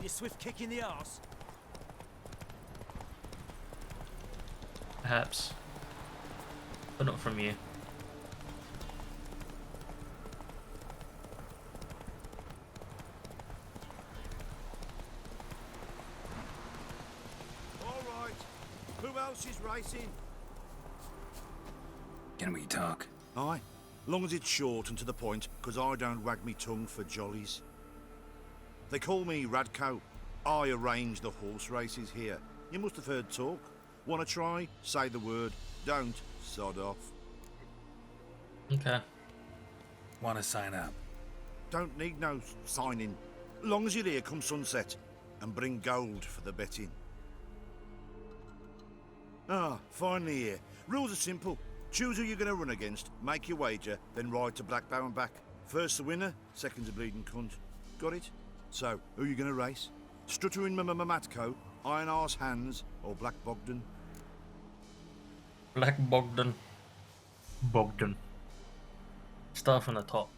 you swift kick in the arse? Perhaps. But not from you. Alright. Who else is racing? Can we talk? Aye. Long as it's short and to the point, 'cause I don't wag me tongue for jollies. They call me Radko. I arrange the horse races here. You must have heard talk. Wanna try? Say the word. Don't. Sod off. Okay. Want to sign up? Don't need no signing. Long as you're here come sunset. And bring gold for the betting. Ah, finally here. Rules are simple. Choose who you're going to run against, make your wager, then ride to Blackbow and back. First the winner, second's a bleeding cunt. Got it? So, who you going to race? Stuttering Matko, Iron Arse Hands, or Black Bogdan? Black Bogdan. Bogdan. Start from the top.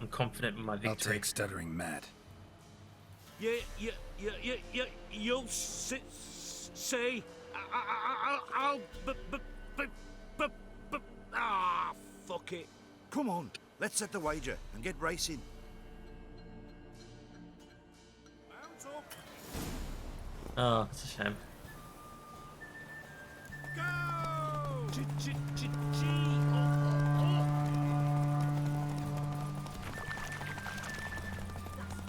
I'm confident in my victory. I'll take Stuttering Matt. You'll say. Fuck it. Come on, let's set the wager and get racing. Mount up. Oh, it's a shame. Go!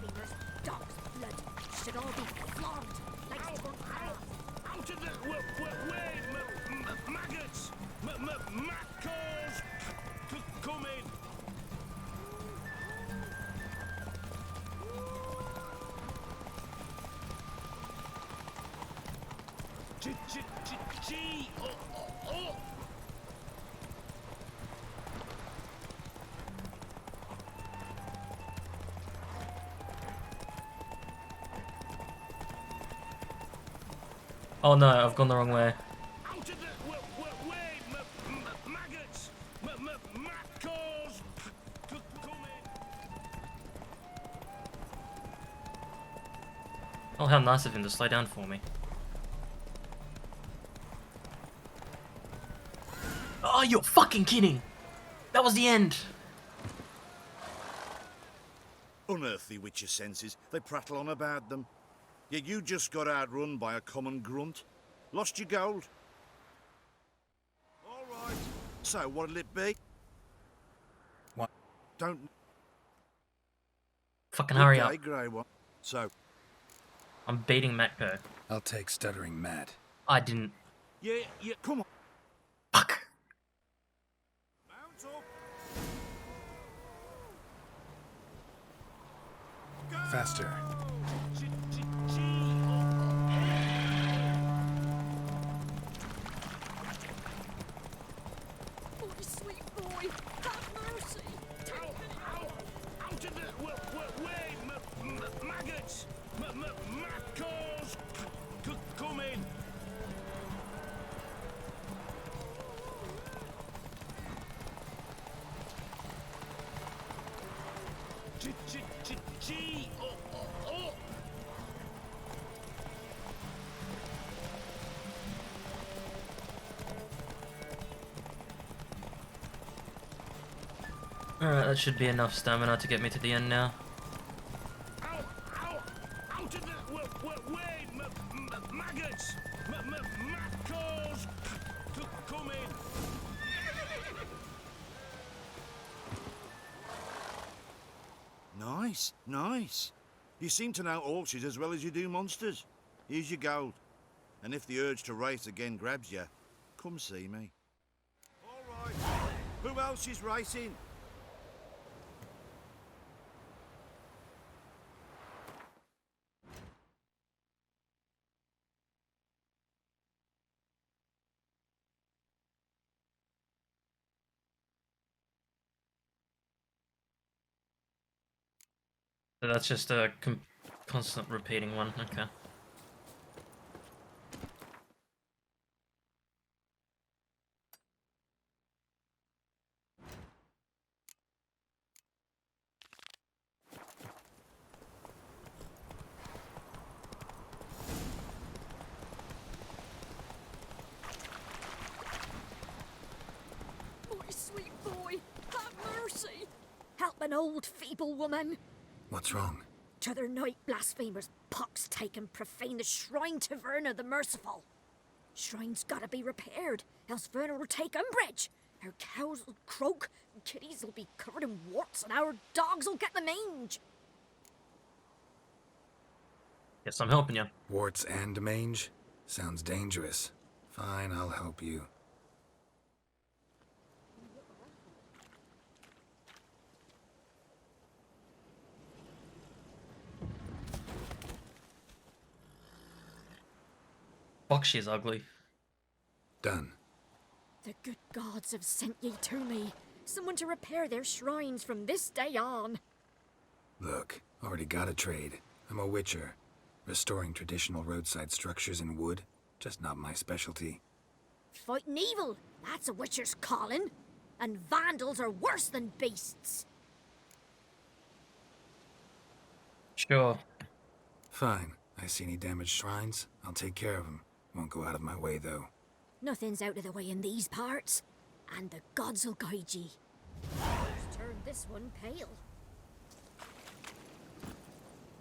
Blasphemers, dogs, blood, should all be flogged like Out of the way, maggots! Macos! Come in! Oh! Oh no, I've gone the wrong way. Out of the way, maggots! Macos! Come in! Oh, how nice of him to slow down for me. Oh, you're fucking kidding! That was the end! Unearthly with your senses, they prattle on about them. Yet you just got outrun by a common grunt. Lost your gold. All right. So what'll it be? What? Don't. Fucking hurry Okay, up. grey one. So. I'm beating Matko. I'll take Stuttering Matt. I didn't. Yeah. Come on. Fuck! Mount up. Faster. boy, sweet boy, have mercy. Take me. Out of the way, maggots! Macos! Come in! Oh! Alright, that should be enough stamina to get me to the end now. Ow! Out of the way, maggots! Macos! Come in! Nice. You seem to know horses as well as you do monsters. Here's your gold. And if the urge to race again grabs you, come see me. All right. Who else is racing? So that's just a constant repeating one, okay. an old feeble woman. What's wrong? T'other night blasphemers pox taken profane the shrine to Verna the Merciful. Shrine's gotta be repaired, else Verna will take umbrage. Our cows will croak, kitties will be covered in warts, and our dogs will get the mange. Guess I'm helping you. Warts and mange? Sounds dangerous. Fine, I'll help you. Fuck, she's ugly. Done. The good gods have sent ye to me. Someone to repair their shrines from this day on. Look, already got a trade. I'm a witcher. Restoring traditional roadside structures in wood, just not my specialty. Fighting evil, that's a witcher's calling. And vandals are worse than beasts. Sure. Fine. I see any damaged shrines, I'll take care of them. Won't go out of my way, though. Nothing's out of the way in these parts. And the gods will guide ye. Let's turn this one pale.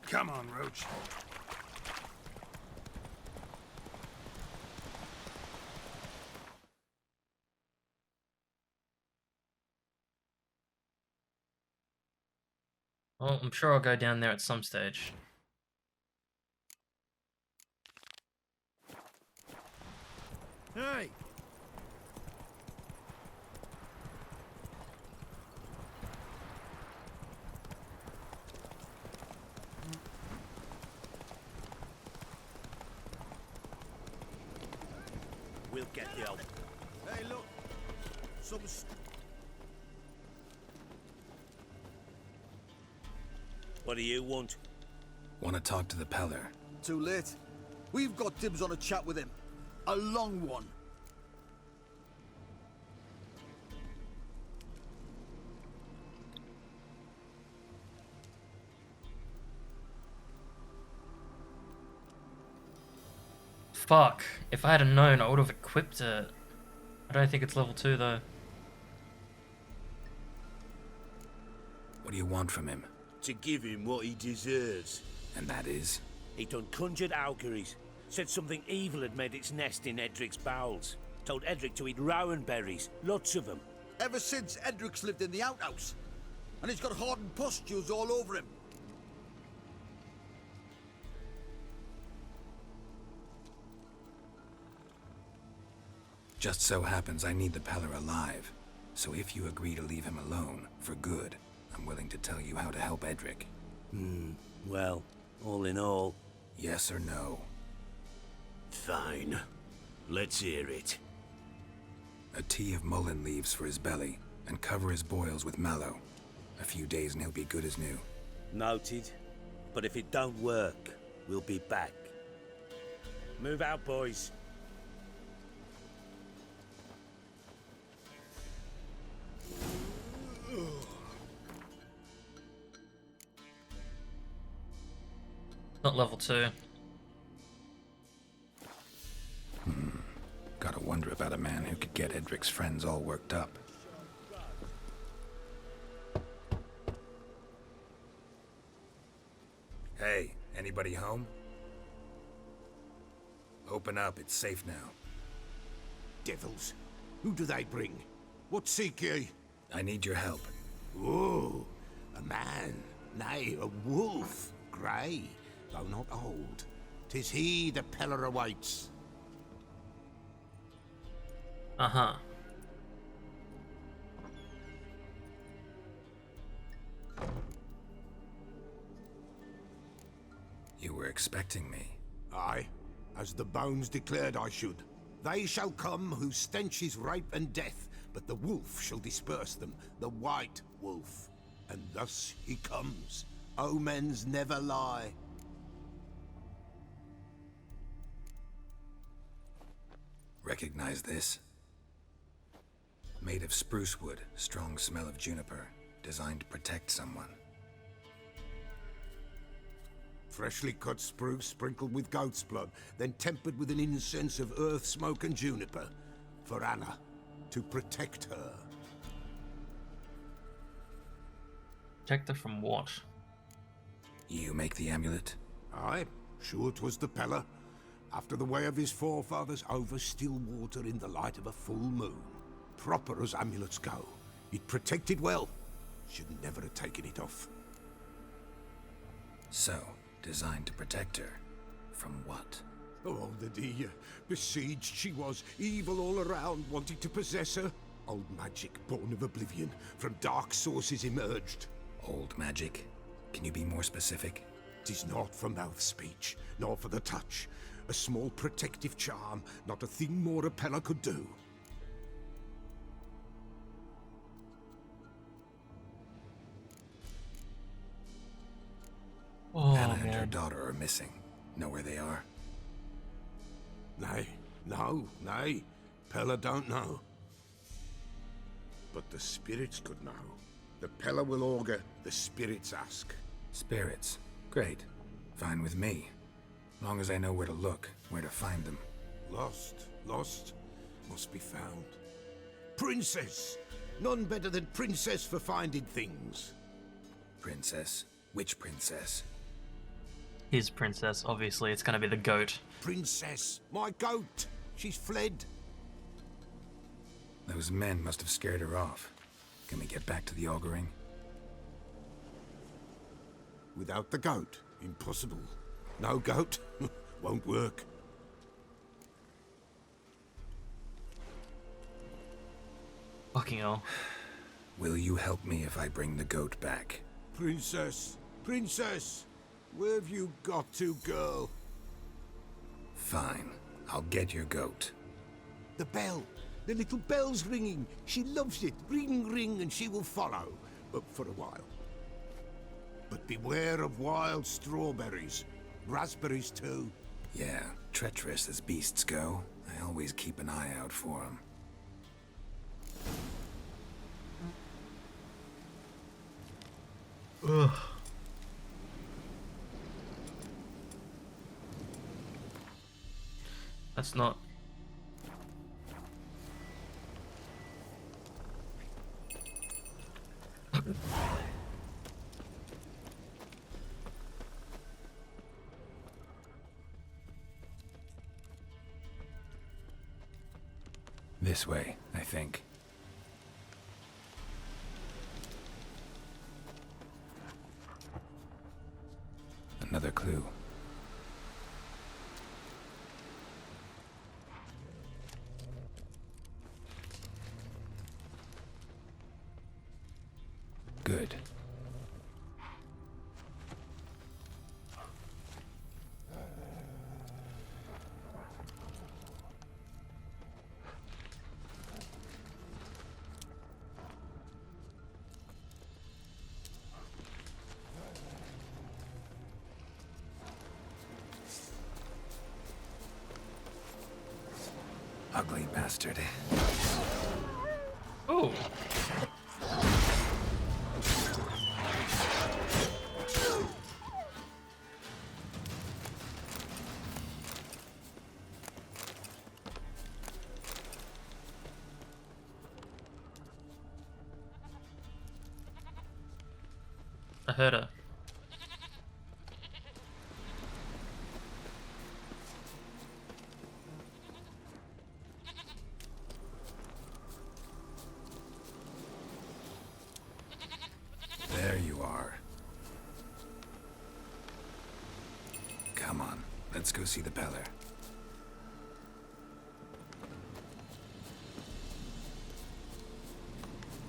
Come on, Roach. Well, I'm sure I'll go down there at some stage. Hey! We'll get the help. Hey, look! What do you want? Want to talk to the Peller? Too late. We've got dibs on a chat with him. A long one. Fuck. If I had known, I would have equipped it. I don't think it's level 2 though. What do you want from him? To give him what he deserves. And that is? He done conjured auguries. Said something evil had made its nest in Edric's bowels. Told Edric to eat rowan berries. Lots of them. Ever since Edric's lived in the outhouse. And he's got hardened pustules all over him. Just so happens I need the Peller alive. So if you agree to leave him alone, for good, I'm willing to tell you how to help Edric. Well, all in all... Yes or no? Fine. Let's hear it. A tea of mullein leaves for his belly, and cover his boils with mallow. A few days and he'll be good as new. Noted. But if it don't work, we'll be back. Move out, boys. Not level 2. Gotta wonder about a man who could get Edric's friends all worked up. Hey, anybody home? Open up, it's safe now. Devils. Who do they bring? What seek ye? I need your help. Oh, a man. Nay, a wolf. Grey, though not old. 'Tis he the Peller awaits. Uh-huh. You were expecting me. Aye, as the bones declared I should. They shall come whose stench is rape and death, but the wolf shall disperse them, the white wolf. And thus he comes. Omens never lie. Recognize this? Made of spruce wood, strong smell of juniper, designed to protect someone. Freshly cut spruce sprinkled with goat's blood, then tempered with an incense of earth, smoke and juniper. For Anna, to protect her. Protector from what? You make the amulet? Aye, sure 'twas the Pella. After the way of his forefathers over still water in the light of a full moon. Proper as amulets go. It protected well. Should never have taken it off. So, designed to protect her. From what? Oh, the dear. Besieged she was, evil all around, wanting to possess her. Old magic, born of oblivion, from dark sources emerged. Old magic? Can you be more specific? 'Tis not for mouth speech, nor for the touch. A small protective charm, not a thing more a Pella could do. Oh, Anna and her man. daughter are missing. Know where they are? Nay, nay. Pella don't know. But the spirits could know. The Pella will augur, the spirits ask. Spirits. Great. Fine with me. Long as I know where to look, where to find them. Lost, must be found. Princess! None better than Princess for finding things. Princess? Which princess? His princess, obviously. It's gonna be the goat. Princess, my goat! She's fled. Those men must have scared her off. Can we get back to the auguring? Without the goat, impossible. No goat, won't work. Fucking hell. Will you help me if I bring the goat back? Princess, where have you got to, girl? Fine. I'll get your goat. The bell. The little bell's ringing. She loves it. Ring, ring, and she will follow. But for a while. But beware of wild strawberries. Raspberries, too. Yeah, treacherous as beasts go. I always keep an eye out for them. Ugh. That's not... This way, I think. Another clue. Good. Ugly bastard. Oh! I heard her. There you are. Come on, let's go see the Peller.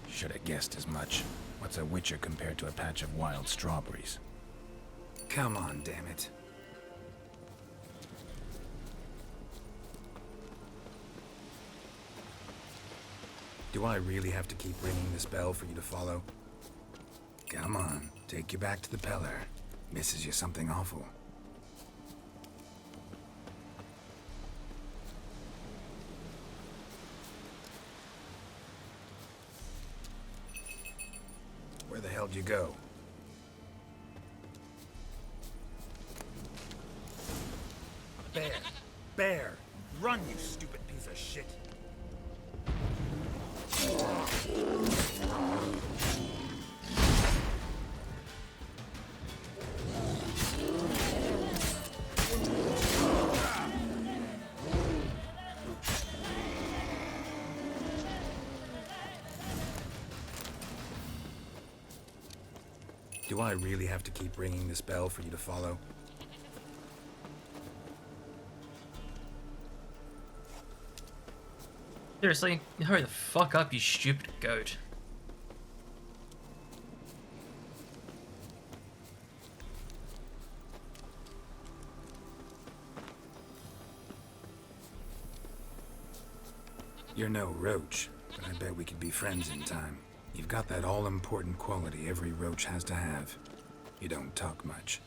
Should have guessed as much. What's a witcher compared to a patch of wild strawberries? Come on, damn it. Do I really have to keep ringing this bell for you to follow? Come on, take you back to the Peller. Misses you something awful. Where the hell did you go? Bear! Bear! Run, you stupid piece of shit! Do I really have to keep ringing this bell for you to follow? Seriously, hurry the fuck up, you stupid goat. You're no roach, but I bet we could be friends in time. You've got that all-important quality every roach has to have. You don't talk much.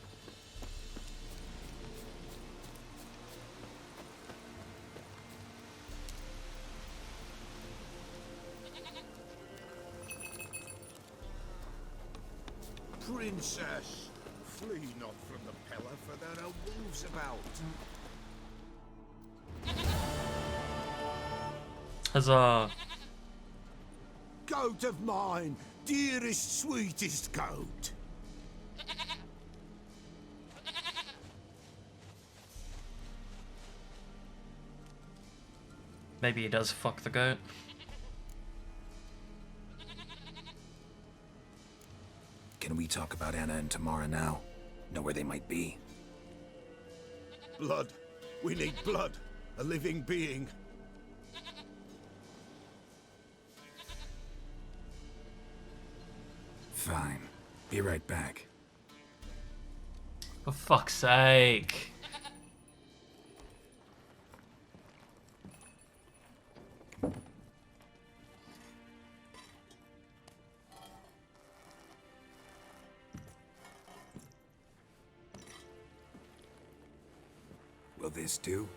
Princess, flee not from the Pella, for there are wolves about. Huzzah. Goat of mine, dearest, sweetest goat. Maybe he does fuck the goat. Can we talk about Anna and Tamara now? Know where they might be? Blood. We need blood. A living being. Fine. Be right back. For fuck's sake. Will this do?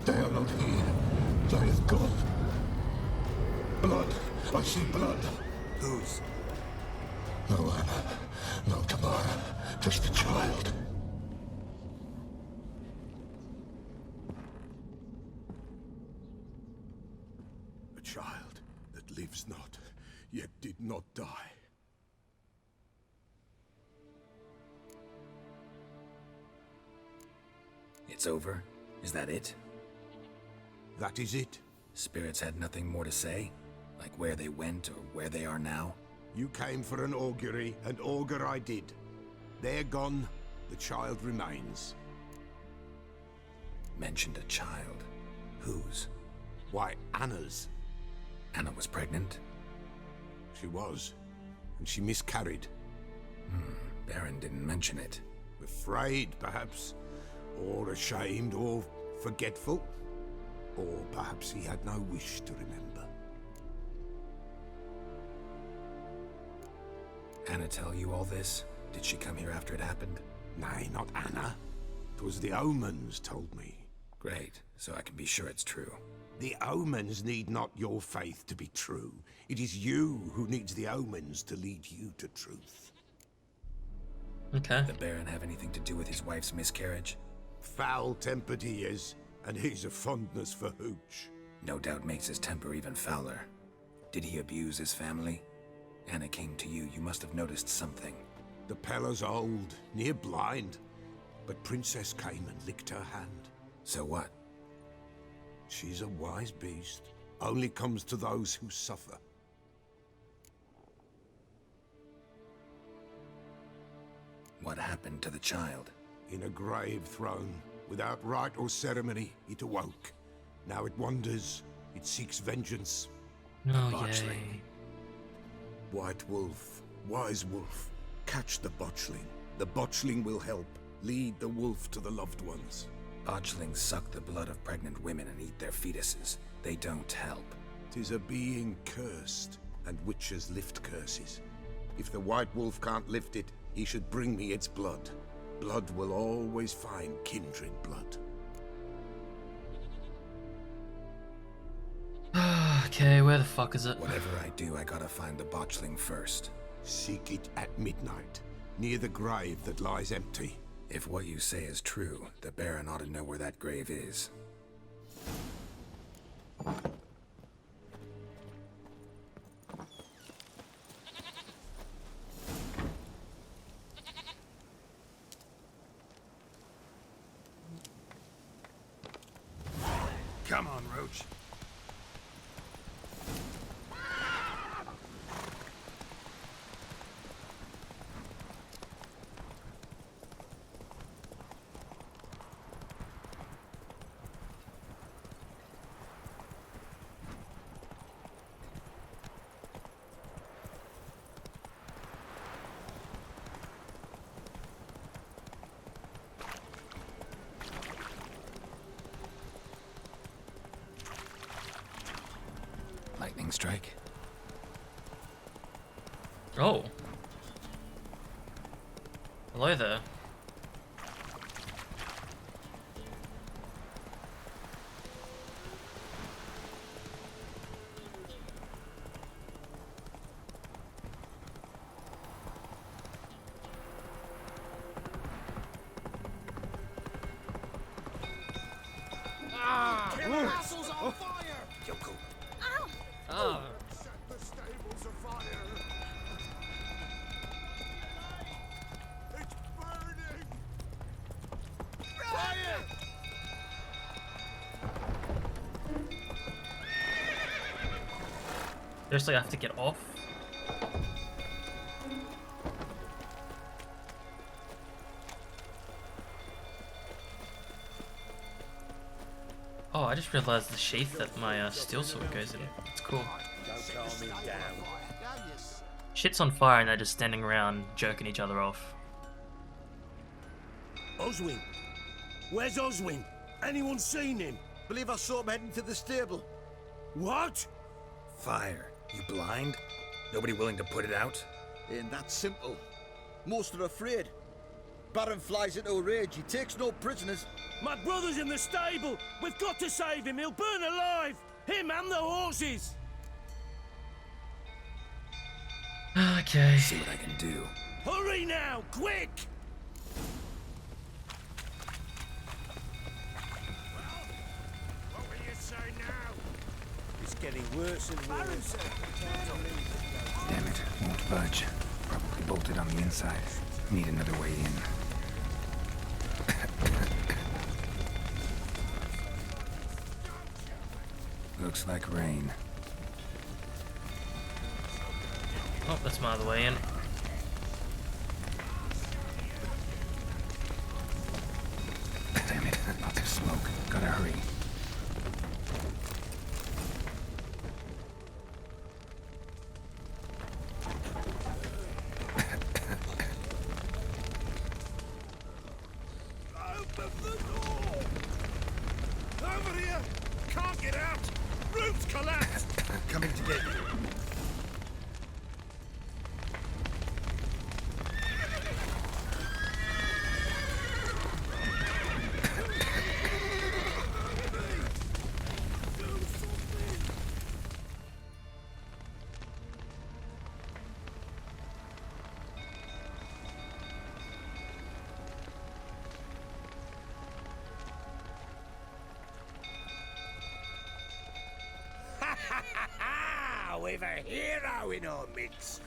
They are not here. They have gone. Blood. I see blood. Whose? No Anna. No Tamara. Just a child. A child that lives not, yet did not die. It's over? Is that it? That is it. Spirits had nothing more to say? Like where they went or where they are now? You came for an augury, and augur I did. They're gone. The child remains. Mentioned a child. Whose? Why, Anna's. Anna was pregnant? She was. And she miscarried. Barron didn't mention it. Afraid, perhaps. Or ashamed, or forgetful. Or perhaps he had no wish to remember. Anna tell you all this? Did she come here after it happened? Nay, not Anna. 'Twas the omens told me. Great, so I can be sure it's true. The omens need not your faith to be true. It is you who needs the omens to lead you to truth. Okay. Did Barron have anything to do with his wife's miscarriage? Foul-tempered he is, and he's a fondness for hooch. No doubt makes his temper even fouler. Did he abuse his family? Anna came to you, you must have noticed something. The Pella's old, near blind, but Princess came and licked her hand. So what? She's a wise beast, only comes to those who suffer. What happened to the child? In a grave thrown, without rite or ceremony, it awoke. Now it wanders, it seeks vengeance. Oh, Botchling. yay. White wolf, wise wolf, catch the botchling. The botchling will help, lead the wolf to the loved ones. Botchlings suck the blood of pregnant women and eat their fetuses. They don't help. 'Tis a being cursed, and witches lift curses. If the white wolf can't lift it, he should bring me its blood. Blood will always find kindred blood. Okay, where the fuck is it? Whatever I do, I gotta find the botchling first. Seek it at midnight, near the grave that lies empty. If what you say is true, the Baron ought to know where that grave is. Come on, Roach. Lightning strike. Oh. Hello there. Castle's on fire! Yoko. Oh. Set the stables afire! It's burning! Fire! Seriously, I have to get off? Oh, I just realized the sheath that my steel sword goes in. It's cool. Don't calm him down. Shit's on fire and they're just standing around jerking each other off. Oswin. Where's Oswin? Anyone seen him? Believe I saw him heading to the stable. What? Fire. You blind? Nobody willing to put it out? Ain't that simple. Most are afraid. Barron flies into a rage. He takes no prisoners. My brother's in the stable. We've got to save him. He'll burn alive. Him and the horses. Okay. See what I can do. Hurry now, quick! What will you say now? It's getting worse and worse. Damn it, won't budge. Probably bolted on the inside. Need another way in. Looks like rain. Oh, that's my other way in. Damn it, lots of smoke. Gotta hurry. Open the door! Over here! Can't get out! Roof's collapsed! Coming to get you. We've a hero in our midst.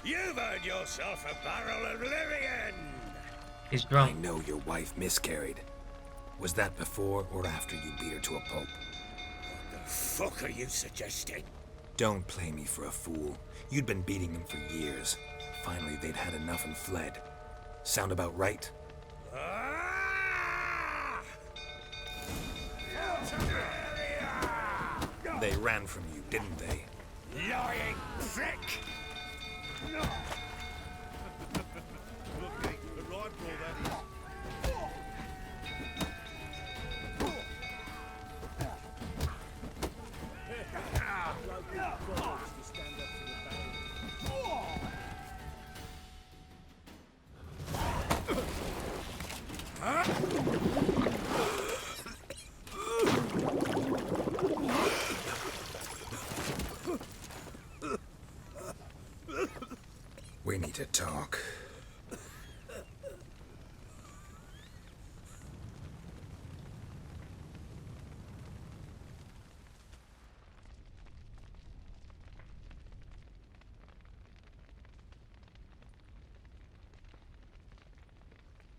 You've earned yourself a barrel of Lyrian. He's I drunk. know your wife miscarried. Was that before or after you beat her to a pulp? What the fuck are you suggesting? Don't play me for a fool. You'd been beating them for years. Finally, they'd had enough and fled. Sound about right? Ah! They ran from you, didn't they? Lying prick! Lucky, the right ball that is. to talk.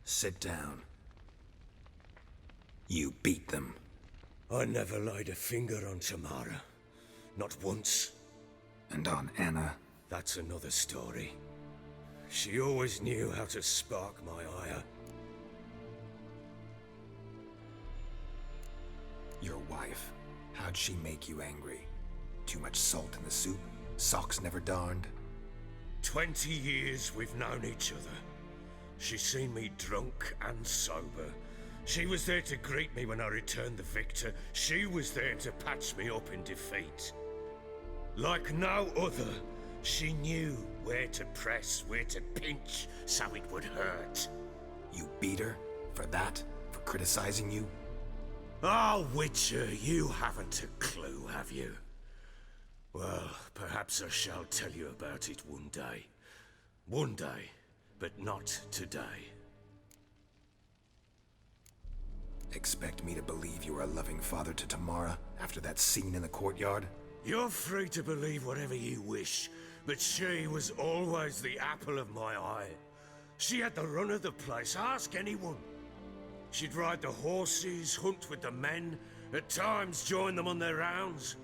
Sit down. You beat them. I never laid a finger on Tamara. Not once. And on Anna? That's another story. She always knew how to spark my ire. Your wife. How'd she make you angry? Too much salt in the soup? Socks never darned? 20 years we've known each other. She's seen me drunk and sober. She was there to greet me when I returned the victor. She was there to patch me up in defeat. Like no other, she knew where to press, where to pinch, so it would hurt. You beat her? For that? For criticizing you? Oh, Witcher, you haven't a clue, have you? Well, perhaps I shall tell you about it one day. One day, but not today. Expect me to believe you were a loving father to Tamara after that scene in the courtyard? You're free to believe whatever you wish, but she was always the apple of my eye. She had the run of the place, ask anyone. She'd ride the horses, hunt with the men, at times join them on their rounds.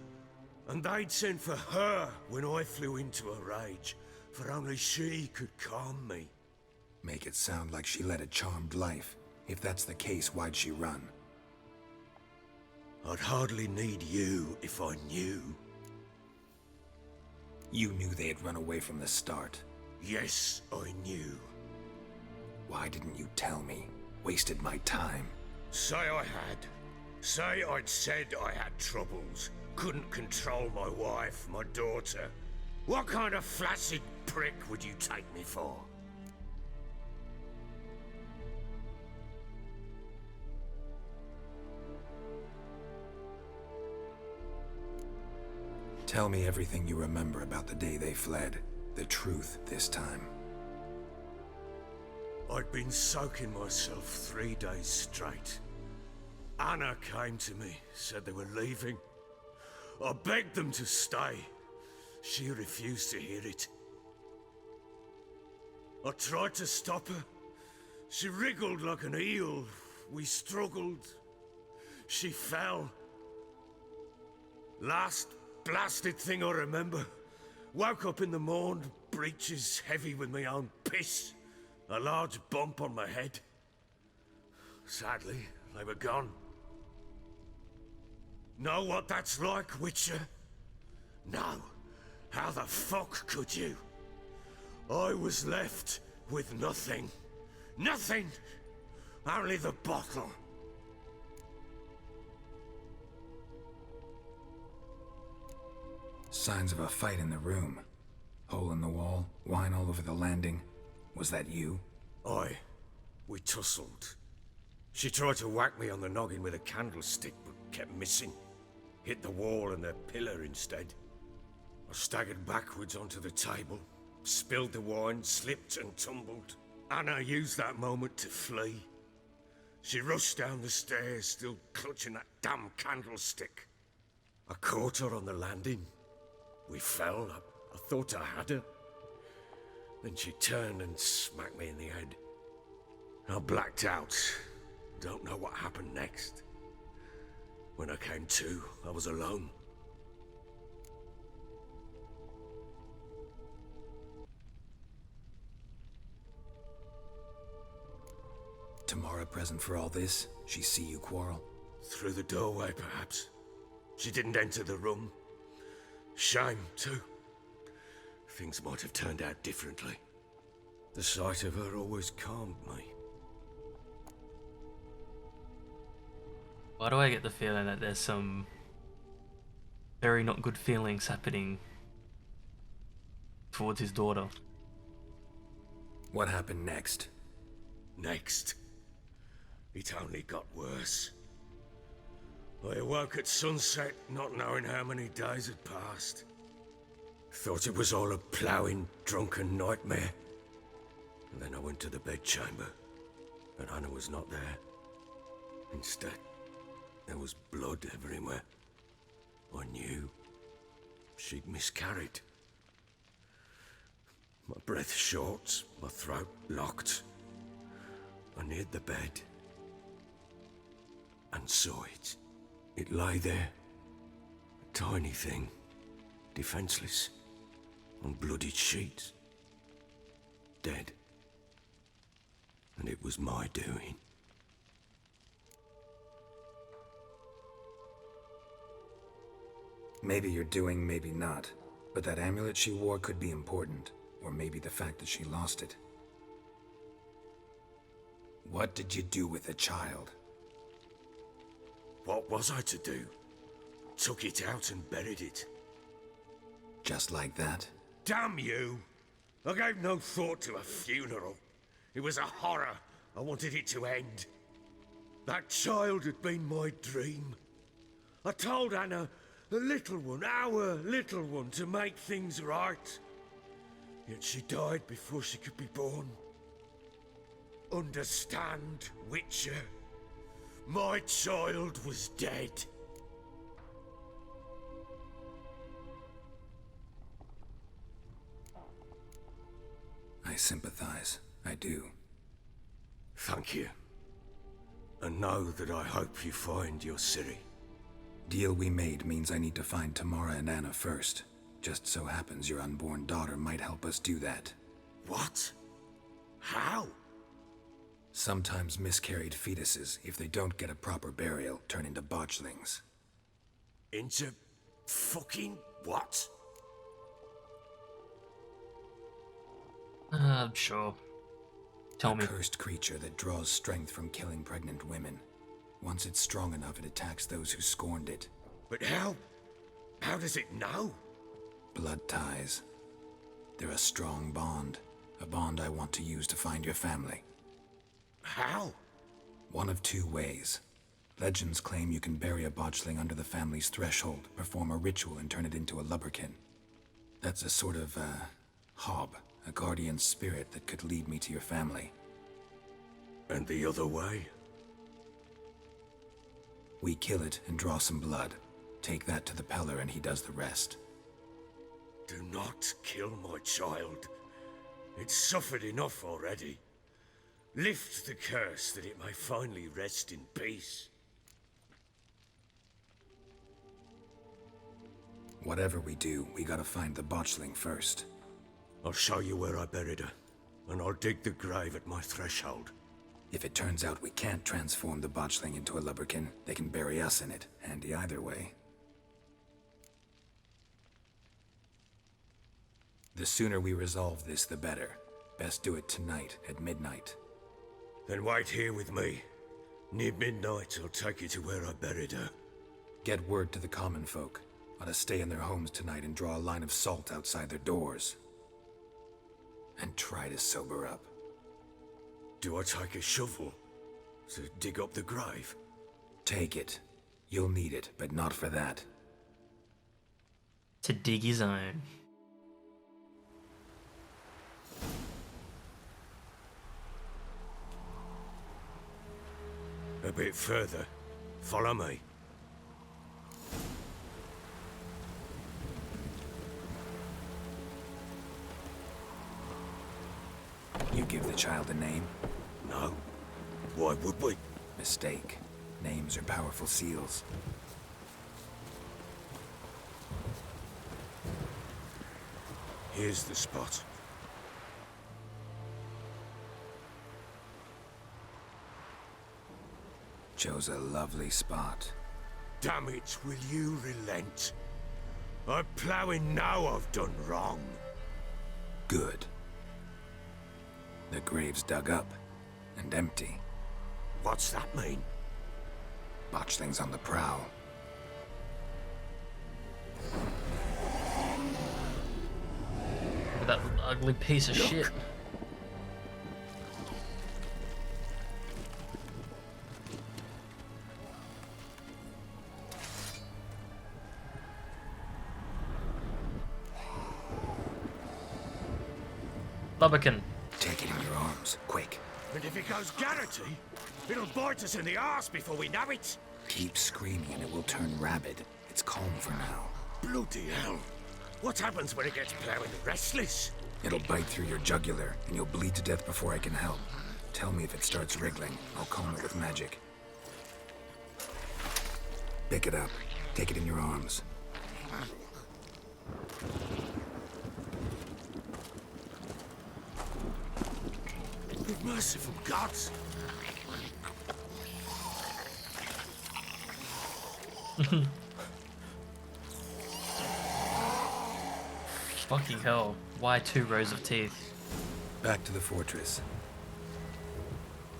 And they'd send for her when I flew into a rage, for only she could calm me. Make it sound like she led a charmed life. If that's the case, why'd she run? I'd hardly need you if I knew. You knew they had run away from the start. Yes, I knew. Why didn't you tell me? Wasted my time. Say I had. Say I'd said I had troubles. Couldn't control my wife, my daughter. What kind of flaccid prick would you take me for? Tell me everything you remember about the day they fled. The truth this time. I'd been soaking myself 3 days straight. Anna came to me, said they were leaving. I begged them to stay. She refused to hear it. I tried to stop her. She wriggled like an eel. We struggled. She fell. Last blasted thing I remember. Woke up in the morn, breeches heavy with my own piss. A large bump on my head. Sadly, they were gone. Know what that's like, Witcher? No. How the fuck could you? I was left with nothing. Nothing! Only the bottle. Signs of a fight in the room. Hole in the wall, wine all over the landing. Was that you? Aye. We tussled. She tried to whack me on the noggin with a candlestick, but kept missing. Hit the wall and the pillar instead. I staggered backwards onto the table, spilled the wine, slipped and tumbled. Anna used that moment to flee. She rushed down the stairs, still clutching that damn candlestick. I caught her on the landing. We fell. I thought I had her. Then she turned and smacked me in the head. I blacked out. Don't know what happened next. When I came to, I was alone. Tamara present for all this? She see you quarrel? Through the doorway, perhaps. She didn't enter the room. Shame, too. Things might have turned out differently. The sight of her always calmed me. Why do I get the feeling that there's some very not good feelings happening towards his daughter? What happened next? Next, it only got worse. I awoke at sunset, not knowing how many days had passed. Thought it was all a ploughing, drunken nightmare. And then I went to the bedchamber, and Anna was not there. Instead, there was blood everywhere. I knew she'd miscarried. My breath short, my throat locked. I neared the bed and saw it. It lay there, a tiny thing, defenseless, on bloodied sheets, dead. And it was my doing. Maybe you're doing, maybe not. But that amulet she wore could be important. Or maybe the fact that she lost it. What did you do with the child? What was I to do? Took it out and buried it. Just like that? Damn you! I gave no thought to a funeral. It was a horror. I wanted it to end. That child had been my dream. I told Anna, the little one, our little one, to make things right. Yet she died before she could be born. Understand, Witcher? My child was dead. I sympathize. I do. Thank you. And know that I hope you find your Ciri. Deal we made means I need to find Tamara and Anna first. Just so happens your unborn daughter might help us do that. What? How? Sometimes miscarried fetuses, if they don't get a proper burial, turn into botchlings. Into fucking what? Sure. Tell me. A cursed creature that draws strength from killing pregnant women. Once it's strong enough, it attacks those who scorned it. But how? How does it know? Blood ties. They're a strong bond. A bond I want to use to find your family. How? One of two ways. Legends claim you can bury a botchling under the family's threshold, perform a ritual, and turn it into a lubberkin. That's a sort of, hob, a guardian spirit that could lead me to your family. And the other way? We kill it and draw some blood. Take that to the Peller and he does the rest. Do not kill my child. It's suffered enough already. Lift the curse that it may finally rest in peace. Whatever we do, we gotta find the botchling first. I'll show you where I buried her, and I'll dig the grave at my threshold. If it turns out we can't transform the botchling into a lubberkin, they can bury us in it. Handy either way. The sooner we resolve this, the better. Best do it tonight, at midnight. Then wait here with me. Near midnight, I'll take you to where I buried her. Get word to the common folk. Ought to stay in their homes tonight and draw a line of salt outside their doors. And try to sober up. Do I take a shovel to dig up the grave? Take it. You'll need it, but not for that. To dig his own. A bit further. Follow me. You give the child a name? No. Why would we? Mistake. Names are powerful seals. Here's the spot. Chose a lovely spot. Damn it, will you relent? I'm ploughing now I've done wrong. Good. The grave's dug up and empty. What's that mean? Botchling's on the prowl. That ugly piece of shit. Lubberkin. Take it in your arms. arms, quick. And if it goes Garrity, it'll bite us in the arse before we know it. Keep screaming and it will turn rabid. It's calm for now. Bloody hell. What happens when it gets plowing restless? It'll bite through your jugular, and you'll bleed to death before I can help. Tell me if it starts wriggling. I'll calm it with magic. Pick it up. Take it in your arms. Merciful gods! Fucking hell. Why 2 rows of teeth? Back to the fortress.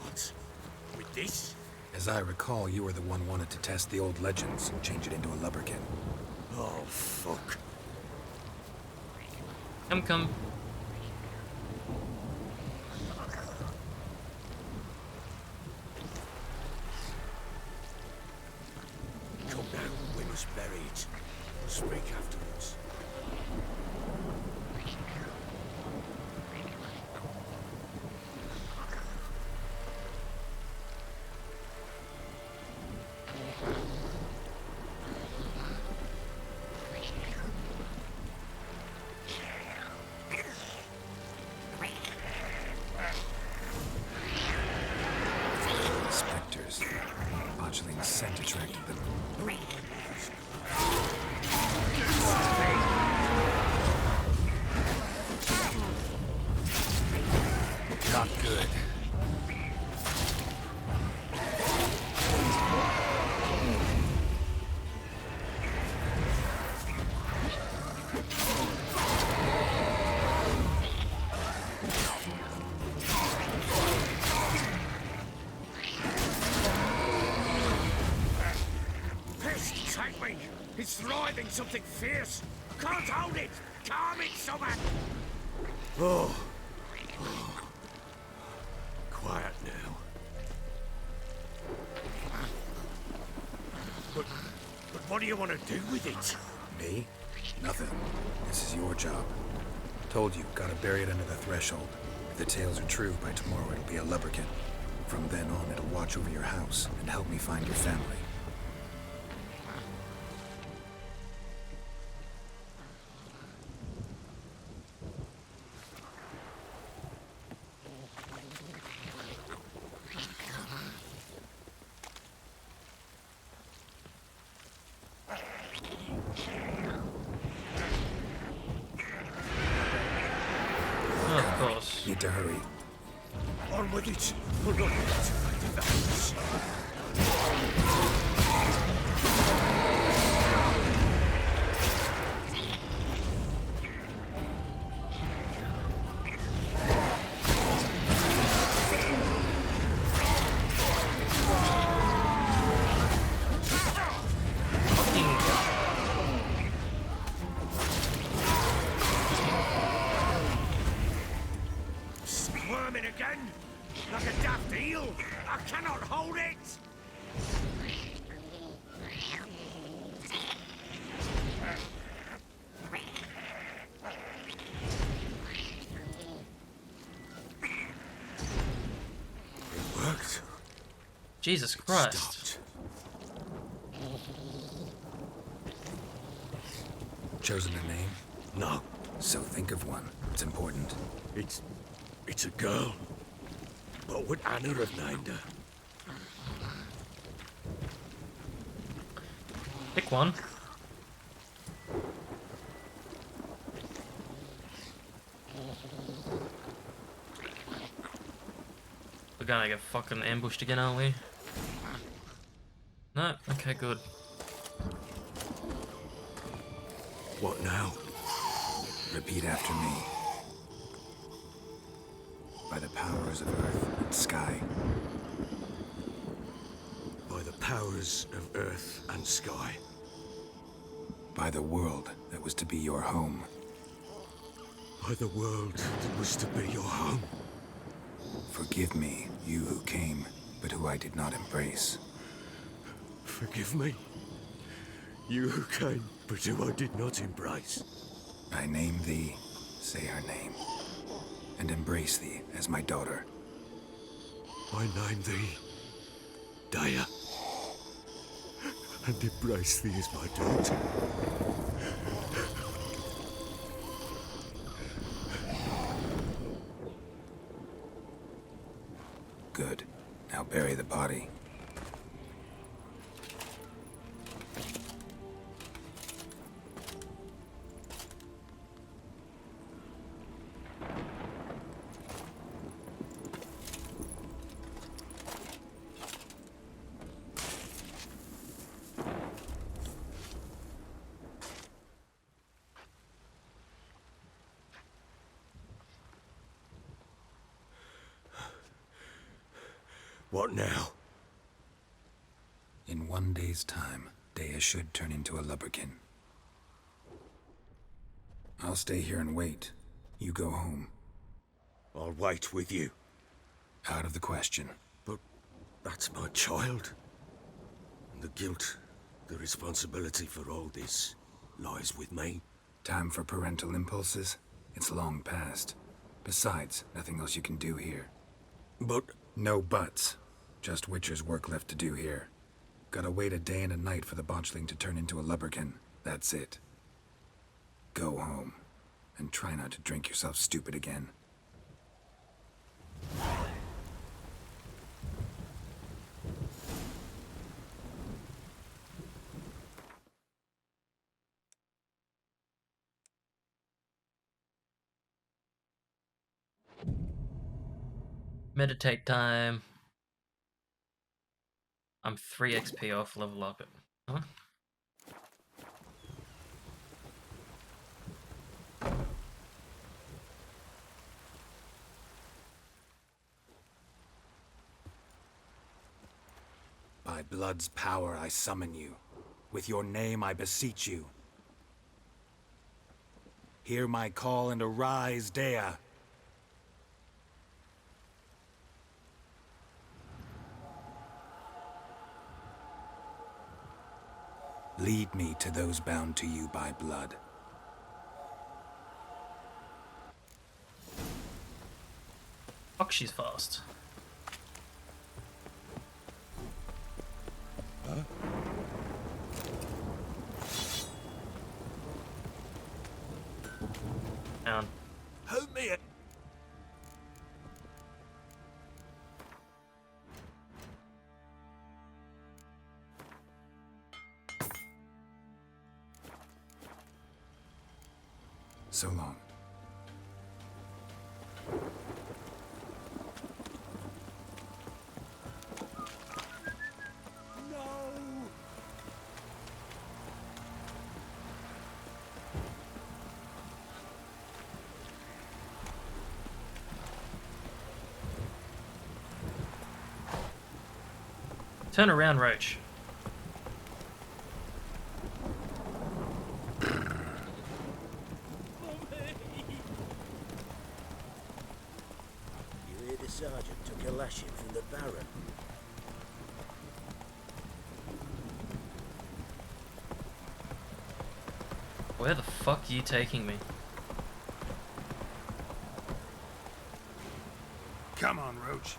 What? With this? As I recall, you were the one wanted to test the old legends and change it into a lubberkin. Oh, fuck. Come. Come now, we must bury it. We'll speak afterwards. Spectres. Botuling's scent attracted them. Not good. Pest, take me! It's writhing something fierce! Can't hold it! Calm it, someone! Oh. Quiet now. But what do you want to do with it? Me? Nothing. This is your job. Told you, gotta bury it under the threshold. If the tales are true, by tomorrow it'll be a lubberkin. From then on, it'll watch over your house and help me find your family. Oh, of course. Need to hurry. On with it! We're not going to fight the house. Squirming again! Like a daft eel! I cannot hold it! It worked. Jesus Christ. Stopped. Chosen a name? No, So think of one. It's important. it's a girl. What would Anna have named her? Pick one. We're gonna get fucking ambushed again, aren't we? No? Okay, good. What now? Repeat after me. By the powers of earth and sky. By the powers of earth and sky. By the world that was to be your home. By the world that was to be your home. Forgive me, you who came, but who I did not embrace. Forgive me. You who came, but who I did not embrace. I name thee, say her name, and embrace thee as my daughter. I name thee Dea, and embrace thee as my daughter. Good. Now bury the body. What now? In 1 day's time, Dea should turn into a lubberkin. I'll stay here and wait. You go home. I'll wait with you. Out of the question. But that's my child. And the guilt, the responsibility for all this lies with me. Time for parental impulses? It's long past. Besides, nothing else you can do here. But No buts. Just Witcher's work left to do here. Gotta wait a day and a night for the botchling to turn into a lubberkin. That's it. Go home. And try not to drink yourself stupid again. Meditate time. I'm 3 XP off level up it. Huh? By blood's power I summon you. With your name I beseech you. Hear my call and arise, Dea. Lead me to those bound to you by blood. Fuck, she's fast. Down. help me. So long. Turn around, Roach. You hear the sergeant took a lashing from the Barron? Where the fuck are you taking me? Come on, Roach.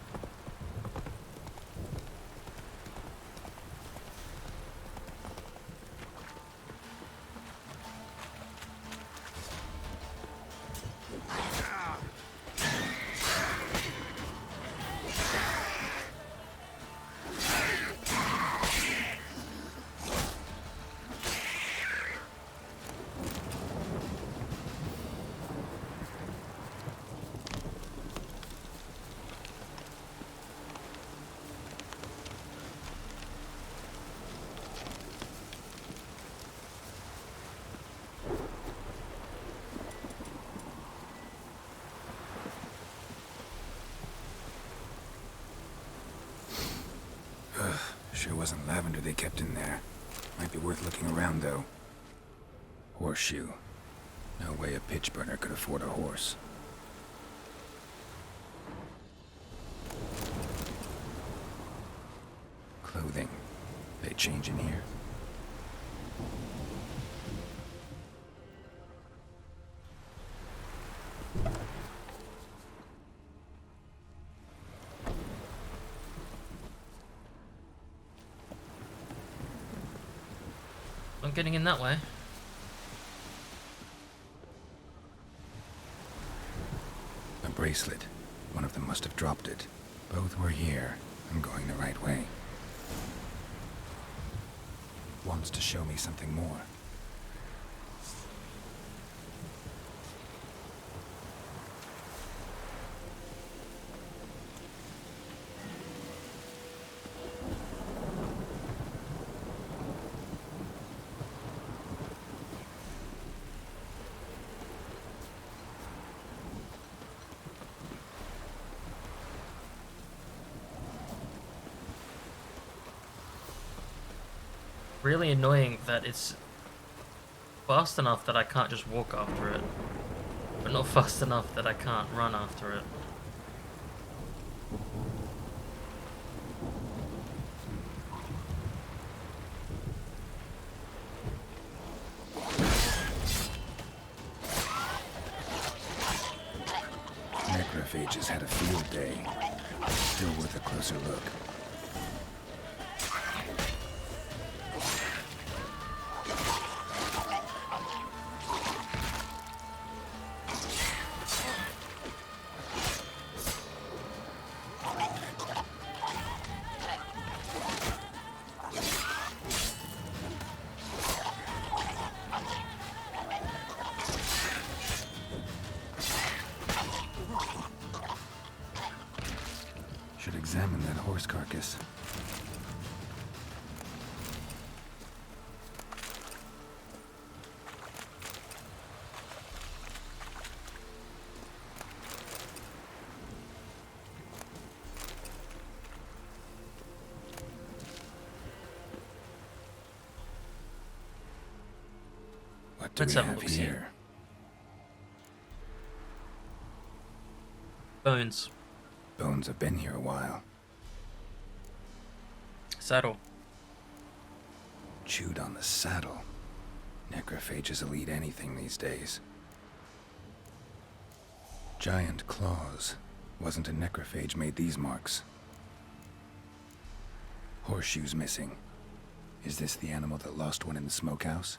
Sure wasn't lavender they kept in there. Might be worth looking around, though. Horseshoe. No way a pitch burner could afford a horse. Clothing. They change in here. getting in that way. A bracelet. One of them must have dropped it. Both were here. I'm going the right way. Wants to show me something more. Really annoying that it's fast enough that I can't just walk after it, but not fast enough that I can't run after it. Necrophages had a field day. Still worth a closer look. Should examine that horse carcass. What do Let's we have a have look-see. here? Bones. Bones have been here a while. Saddle. Chewed on the saddle. Necrophages will eat anything these days. Giant claws. Wasn't a necrophage made these marks. Horseshoes missing. Is this the animal that lost one in the smokehouse?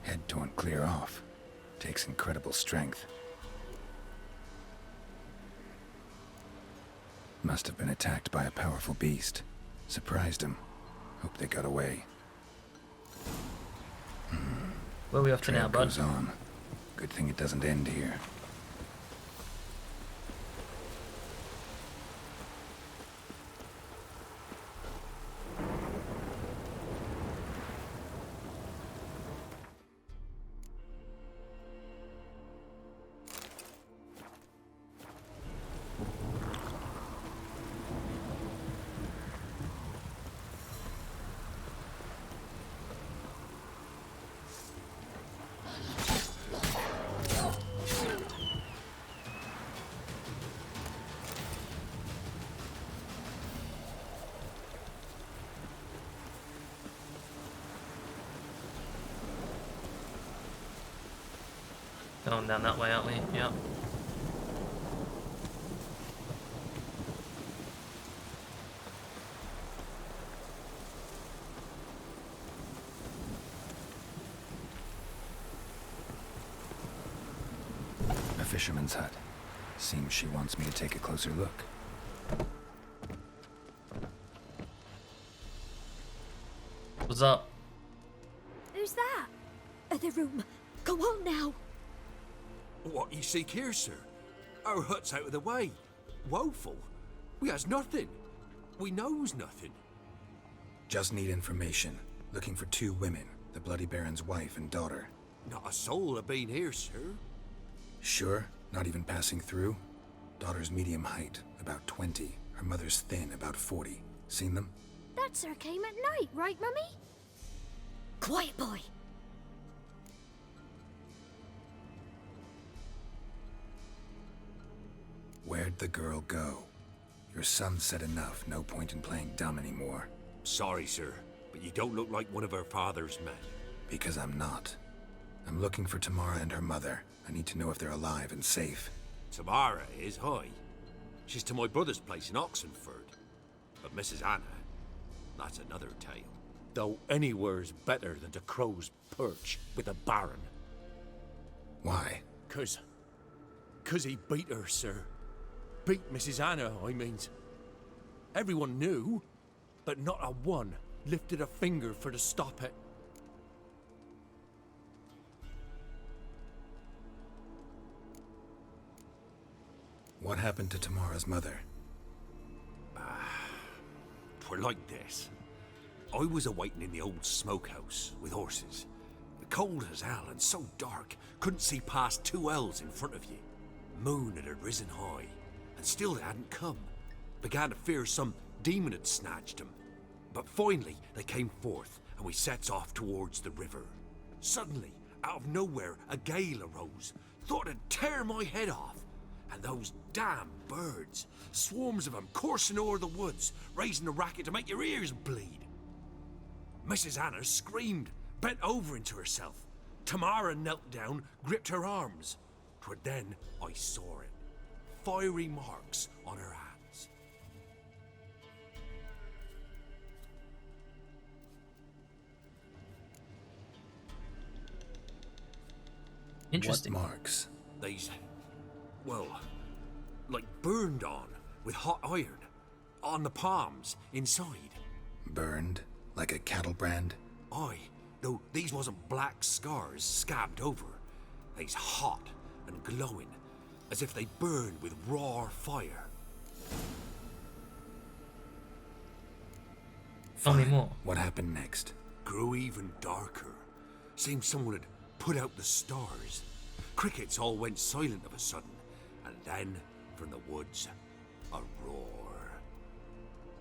Head torn clear off. Takes incredible strength. Must have been attacked by a powerful beast. Surprised him. Hope they got away. Where are we off to Trail now, bud? goes on. Good thing it doesn't end here. Going down that way, aren't we? Yep. A fisherman's hut. Seems she wants me to take a closer look. What's up? Who's that? The room. Go on now. What you seek here, sir? Our hut's out of the way. Woeful. We has nothing. We knows nothing. Just need information. Looking for two women. The Bloody Baron's wife and daughter. Not a soul have been here, sir. Sure? Not even passing through? Daughter's medium height, about 20. Her mother's thin, about 40. Seen them? That sir came at night, right, Mummy? Quiet, boy. Where'd the girl go? Your son said enough. No point in playing dumb anymore. Sorry, sir, but you don't look like one of our father's men. Because I'm not. I'm looking for Tamara and her mother. I need to know if they're alive and safe. Tamara is high. She's to my brother's place in Oxenford. But Mrs. Anna, that's another tale. Though anywhere's better than the Crow's Perch with a Barron. Why? Cause he beat her, sir. Beat Mrs. Anna, I means. Everyone knew, but not a one lifted a finger for to stop it. What happened to Tamara's mother? Twere like this. I was awaiting in the old smokehouse with horses. Cold as hell and so dark, couldn't see past 2 ells in front of you. Moon had risen high, and still they hadn't come. Began to fear some demon had snatched them. But finally they came forth, and we sets off towards the river. Suddenly, out of nowhere, a gale arose. Thought it'd tear my head off. And those damn birds, swarms of them coursing o'er the woods, raising a racket to make your ears bleed. Mrs. Anna screamed, bent over into herself. Tamara knelt down, gripped her arms. 'Twere then I saw it. Fiery marks on her hands. Interesting. What marks? These, well, like burned on with hot iron. On the palms, inside. Burned? Like a cattle brand? Aye, though these wasn't black scars scabbed over. They's hot and glowing, as if they burned with raw fire. Tell me more. What happened next? Grew even darker. Seemed someone had put out the stars. Crickets all went silent of a sudden, and then, from the woods, a roar.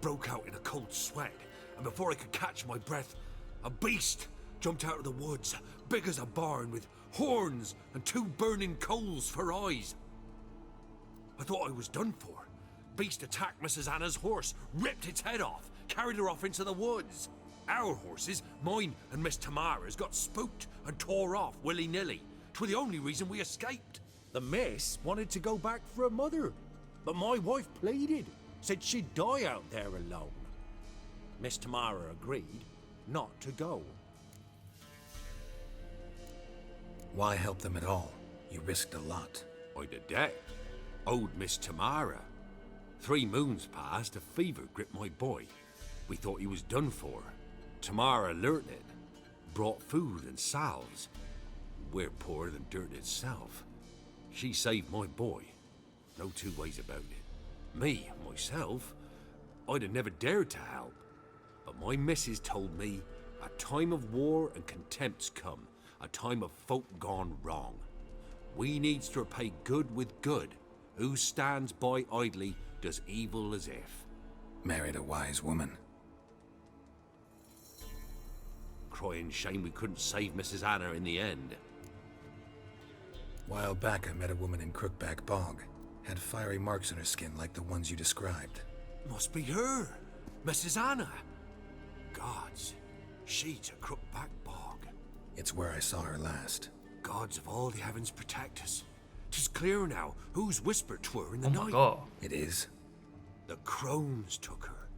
Broke out in a cold sweat, and before I could catch my breath, a beast jumped out of the woods, big as a barn, with horns and 2 burning coals for eyes. I thought I was done for. Beast attacked Mrs. Anna's horse, ripped its head off, carried her off into the woods. Our horses, mine and Miss Tamara's, got spooked and tore off willy-nilly. 'Twere the only reason we escaped. The miss wanted to go back for her mother, but my wife pleaded, said she'd die out there alone. Miss Tamara agreed not to go. Why help them at all? You risked a lot. I'd a debt. Owed Miss Tamara. 3 moons passed, a fever gripped my boy. We thought he was done for. Tamara learnt it. Brought food and salves. We're poorer than dirt itself. She saved my boy. No 2 ways about it. Me, myself, I'd have never dared to help. But my missus told me a time of war and contempt's come. A time of folk gone wrong. We needs to repay good with good. Who stands by idly does evil as if. Married a wise woman. Crying shame we couldn't save Mrs. Anna in the end. While back I met a woman in Crookback Bog. Had fiery marks on her skin like the ones you described. Must be her, Mrs. Anna. Gods, she's a Crookback Bog. It's where I saw her last. Gods of all the heavens protect us. 'Tis clear now whose whisper 'twere in the Oh night. my god. It is? The crones took her.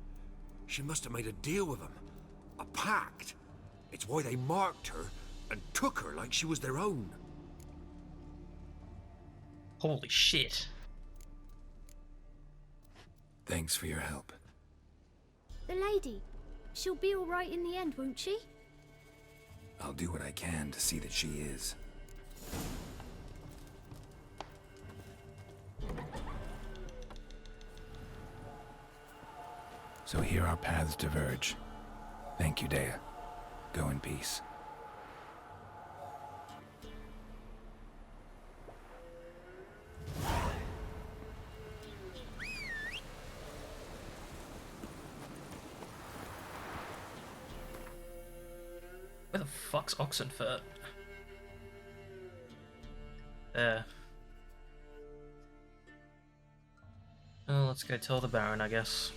She must have made a deal with them. A pact. It's why they marked her and took her like she was their own. Holy shit. Thanks for your help. The lady. She'll be all right in the end, won't she? I'll do what I can to see that she is. So here our paths diverge. Thank you, Dea. Go in peace. Where the fuck's Oxenfurt? There. Oh, let's go tell the Baron, I guess.